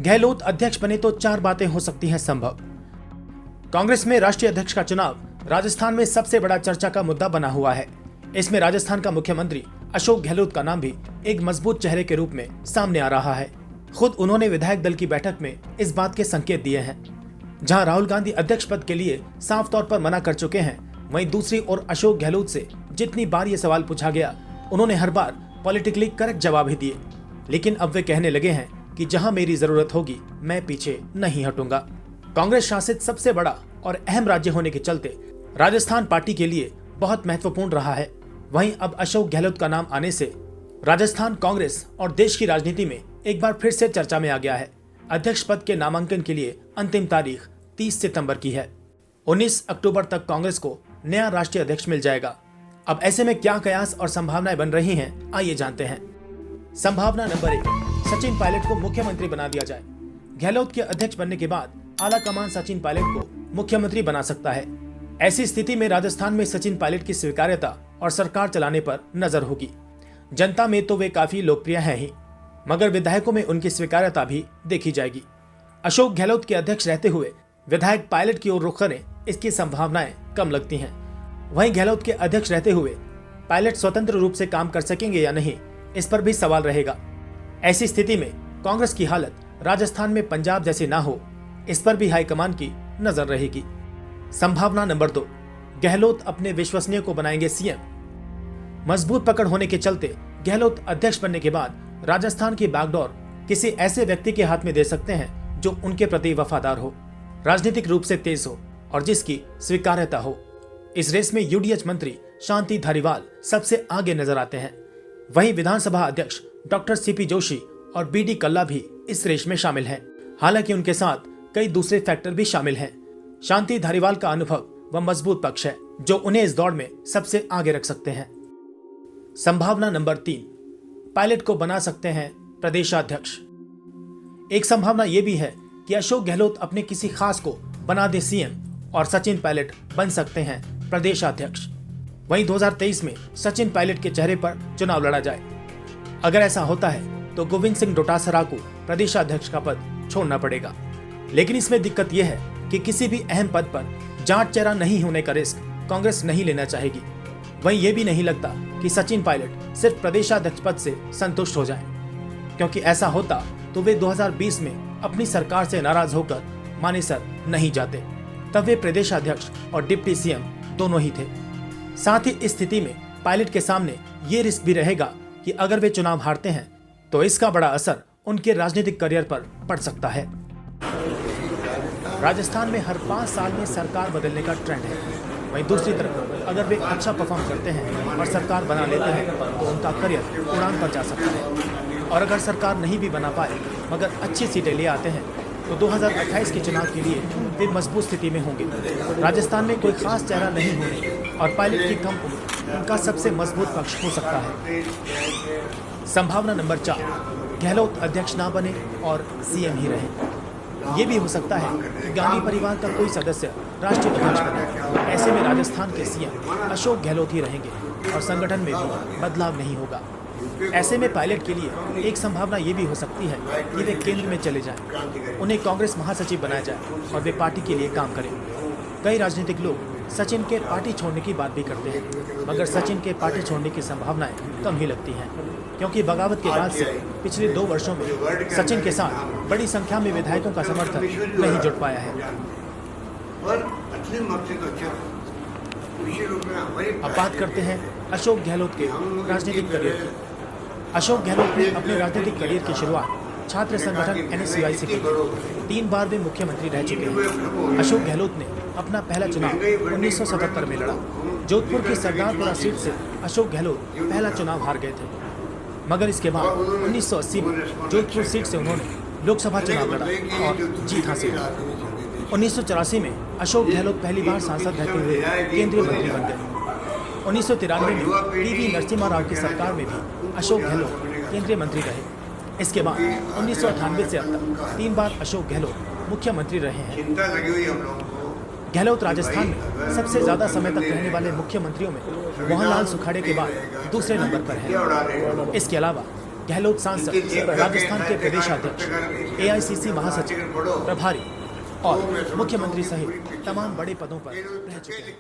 गहलोत अध्यक्ष बने तो 4 बातें हो सकती हैं संभव। कांग्रेस में राष्ट्रीय अध्यक्ष का चुनाव राजस्थान में सबसे बड़ा चर्चा का मुद्दा बना हुआ है। इसमें राजस्थान का मुख्यमंत्री अशोक गहलोत का नाम भी एक मजबूत चेहरे के रूप में सामने आ रहा है। खुद उन्होंने विधायक दल की बैठक में इस बात के संकेत दिए हैं। जहां राहुल गांधी अध्यक्ष पद के लिए साफ तौर पर मना कर चुके हैं, वहीं दूसरी ओर अशोक गहलोत से जितनी बार ये सवाल पूछा गया, उन्होंने हर बार पॉलिटिकली करेक्ट जवाब ही दिए। लेकिन अब वे कहने लगे हैं कि जहां मेरी जरूरत होगी मैं पीछे नहीं हटूंगा। कांग्रेस शासित सबसे बड़ा और अहम राज्य होने के चलते राजस्थान पार्टी के लिए बहुत महत्वपूर्ण रहा है। वहीं अब अशोक गहलोत का नाम आने से राजस्थान कांग्रेस और देश की राजनीति में एक बार फिर से चर्चा में आ गया है। अध्यक्ष पद के नामांकन के लिए अंतिम तारीख 30 सितंबर की है। 19 अक्टूबर तक कांग्रेस को नया राष्ट्रीय अध्यक्ष मिल जाएगा। अब ऐसे में क्या कयास और संभावनाएं बन रही हैं, आइए जानते हैं। संभावना नंबर 1, सचिन पायलट को मुख्यमंत्री बना दिया जाए। गहलोत के अध्यक्ष बनने के बाद आला कमान सचिन पायलट को मुख्यमंत्री बना सकता है। ऐसी स्थिति में राजस्थान में सचिन पायलट की स्वीकार्यता और सरकार चलाने पर नजर होगी। जनता में तो वे काफी लोकप्रिय हैं ही, मगर विधायकों में उनकी स्वीकार्यता भी देखी जाएगी। अशोक गहलोत के अध्यक्ष रहते हुए विधायक पायलट की ओर रुख करें, इसकी संभावनाएं कम लगती हैं। वहीं गहलोत के अध्यक्ष रहते हुए पायलट स्वतंत्र रूप से काम कर सकेंगे या नहीं, इस पर भी सवाल रहेगा। ऐसी स्थिति में कांग्रेस की हालत राजस्थान में पंजाब जैसी ना हो, इस पर भी हाईकमान की नजर रहेगी। संभावना नंबर 2, गहलोत अपने विश्वसनीय को बनाएंगे सीएम। मजबूत पकड़ होने के चलते गहलोत अध्यक्ष बनने के बाद राजस्थान की बागडोर किसी ऐसे व्यक्ति के हाथ में दे सकते हैं जो उनके प्रति वफादार हो, राजनीतिक रूप से तेज हो और जिसकी स्वीकार्यता हो। इस रेस में यूडीएच मंत्री शांति धारीवाल सबसे आगे नजर आते हैं। वहीं विधानसभा अध्यक्ष डॉक्टर सीपी जोशी और बीडी कल्ला भी इस रेस में शामिल हैं। हालांकि उनके साथ कई दूसरे फैक्टर भी शामिल हैं। शांति धारीवाल का अनुभव व मजबूत पक्ष है जो उन्हें इस दौड़ में सबसे आगे रख सकते हैं। संभावना नंबर 3, पायलट को बना सकते हैं प्रदेशाध्यक्ष। एक संभावना यह भी है कि अशोक गहलोत अपने किसी खास को बना दे सीएम और सचिन पायलट बन सकते हैं प्रदेशाध्यक्ष। वहीं 2023 में सचिन पायलट के चेहरे पर चुनाव लड़ा जाए। अगर ऐसा होता है तो गोविंद सिंह डोटासरा को प्रदेशाध्यक्ष का पद छोड़ना पड़ेगा। लेकिन इसमें दिक्कत यह है कि किसी भी अहम पद पर जाट चेहरा नहीं होने का रिस्क कांग्रेस नहीं लेना चाहेगी। वहीं यह भी नहीं लगता कि सचिन पायलट सिर्फ प्रदेशाध्यक्ष पद से संतुष्ट हो जाएं, क्योंकि ऐसा होता तो वे 2020 में अपनी सरकार से नाराज होकर मानेसर नहीं जाते। तब वे प्रदेशाध्यक्ष और डिप्टी सीएम दोनों ही थे। साथ ही इस स्थिति में पायलट के सामने ये रिस्क भी रहेगा कि अगर वे चुनाव हारते हैं तो इसका बड़ा असर उनके राजनीतिक करियर पर पड़ सकता है। राजस्थान में हर 5 साल में सरकार बदलने का ट्रेंड है। वहीं दूसरी तरफ अगर वे अच्छा परफॉर्म करते हैं और सरकार बना लेते हैं तो उनका करियर उड़ान पर जा सकता है। और अगर सरकार नहीं भी बना पाए मगर अच्छी सीटें ले आते हैं तो 2028 के चुनाव के लिए वे मजबूत स्थिति में होंगे। राजस्थान में कोई खास चेहरा नहीं होने और पायलट की कम उम्र उनका सबसे मजबूत पक्ष हो सकता है। संभावना नंबर 4, गहलोत अध्यक्ष ना बने और सीएम ही रहे। ये भी हो सकता है कि गांधी परिवार का कोई सदस्य राष्ट्रीय अध्यक्ष बने। ऐसे में राजस्थान के सीएम अशोक गहलोत ही रहेंगे और संगठन में भी बदलाव नहीं होगा। ऐसे में पायलट के लिए एक संभावना ये भी हो सकती है कि वे केंद्र में चले जाएं, उन्हें कांग्रेस महासचिव बनाया जाए और वे पार्टी के लिए काम करें। कई राजनीतिक लोग सचिन के पार्टी छोड़ने की बात भी करते हैं, मगर सचिन के पार्टी छोड़ने की संभावनाएं कम ही लगती हैं, क्योंकि बगावत के बाद से पिछले 2 वर्षों में सचिन के साथ बड़ी संख्या में विधायकों का समर्थन नहीं जुट पाया है। अब बात करते हैं अशोक गहलोत के राजनीतिक करियर की। अशोक गहलोत ने अपने राजनीतिक करियर की शुरुआत छात्र संगठन NSUI से की। 3 बार वे मुख्यमंत्री रह चुके हैं। अशोक गहलोत ने अपना पहला चुनाव 1977 में लड़ा। जोधपुर की सरदारपुरा सीट से अशोक गहलोत पहला चुनाव हार गए थे, मगर इसके बाद 1980 में जोधपुर सीट से उन्होंने लोकसभा चुनाव लड़ा और जीत हासिल की। 1984 में अशोक गहलोत पहली बार सांसद रहते हुए केंद्रीय मंत्री बन गए। 1993 में टीवी नरसिम्हा राव की सरकार में भी अशोक गहलोत केंद्रीय मंत्री रहे। इसके बाद 1998 से अब तक 3 बार अशोक गहलोत मुख्यमंत्री रहे हैं। गहलोत राजस्थान में सबसे ज्यादा समय तक रहने वाले मुख्यमंत्रियों में मोहनलाल सुखाड़े के बाद दूसरे नंबर पर हैं। इसके अलावा गहलोत सांसद, राजस्थान के प्रदेशाध्यक्ष, एआईसीसी महासचिव, प्रभारी और मुख्यमंत्री सहित तमाम बड़े पदों पर रह चुके हैं।